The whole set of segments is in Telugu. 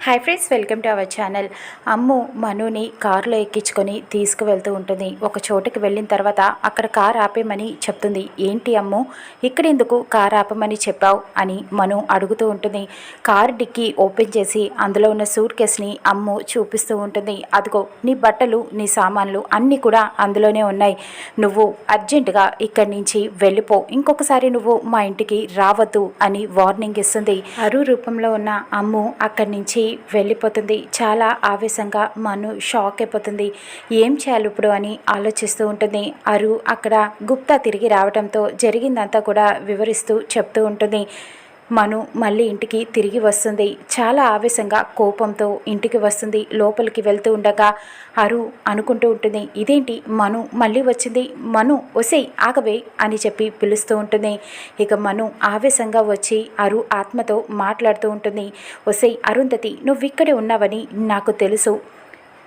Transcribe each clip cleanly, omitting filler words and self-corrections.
Hi friends, welcome to our channel. Ammu మనుని కారులో ఎక్కించుకొని తీసుకువెళ్తూ ఉంటుంది. ఒక చోటుకి వెళ్ళిన తర్వాత అక్కడ కార్ ఆపేమని చెప్తుంది. ఏంటి అమ్ము, ఇక్కడెందుకు కార్ ఆపమని చెప్పావు అని మను అడుగుతూ ఉంటుంది. కార్ డిక్కీ ఓపెన్ చేసి అందులో ఉన్న సూట్ కేస్ని అమ్ము చూపిస్తూ ఉంటుంది. అదిగో నీ బట్టలు, నీ సామాన్లు అన్నీ కూడా అందులోనే ఉన్నాయి. నువ్వు అర్జెంటుగా ఇక్కడి నుంచి వెళ్ళిపో, ఇంకొకసారి నువ్వు మా ఇంటికి రావద్దు అని వార్నింగ్ ఇస్తుంది. అరు రూపంలో ఉన్న అమ్ము అక్కడి నుంచి వెళ్ళిపోతుంది. చాలా ఆవేశంగా మను షాక్ అయిపోతుంది. ఏం చేయాలి ఇప్పుడు అని ఆలోచిస్తూ ఉంటుంది. అరు అక్కడ గుప్తా తిరిగి రావడంతో జరిగిందంతా కూడా వివరిస్తూ చెప్తూ ఉంటుంది. మను మళ్ళీ ఇంటికి తిరిగి వస్తుంది. చాలా ఆవేశంగా కోపంతో ఇంటికి వస్తుంది. లోపలికి వెళ్తూ ఉండగా అరు అనుకుంటూ ఉంటుంది, ఇదేంటి మను మళ్ళీ వచ్చింది, మను ఒసే ఆగవే అని చెప్పి పిలుస్తూ ఉంటుంది. ఇక మను ఆవేశంగా వచ్చి అరు ఆత్మతో మాట్లాడుతూ ఉంటుంది. ఒసే అరుంధతి, నువ్వు ఇక్కడే ఉన్నావని నాకు తెలుసు.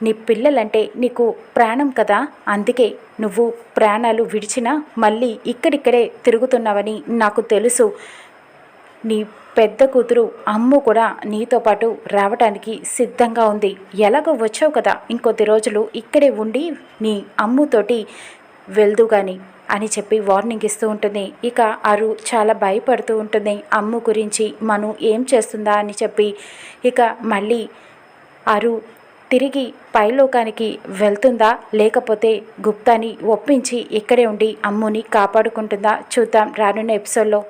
నీ పిల్లలంటే నీకు ప్రాణం కదా, అందుకే నువ్వు ప్రాణాలు విడిచినా మళ్ళీ ఇక్కడిక్కడే తిరుగుతున్నావని నాకు తెలుసు. నీ పెద్ద కూతురు అమ్ము కూడా నీతో పాటు రావడానికి సిద్ధంగా ఉంది. ఎలాగో వచ్చావు కదా, ఇంకొద్ది రోజులు ఇక్కడే ఉండి నీ అమ్ముతోటి వెళ్దు కానీ అని చెప్పి వార్నింగ్ ఇస్తూ ఉంటుంది. ఇక అరు చాలా భయపడుతూ ఉంటుంది. అమ్ము గురించి మను ఏం చేస్తుందా అని చెప్పి. ఇక మళ్ళీ అరు తిరిగి పైలోకానికి వెళ్తుందా, లేకపోతే గుప్తాని ఒప్పించి ఇక్కడే ఉండి అమ్ముని కాపాడుకుంటుందా చూద్దాం రానున్న ఎపిసోడ్లో.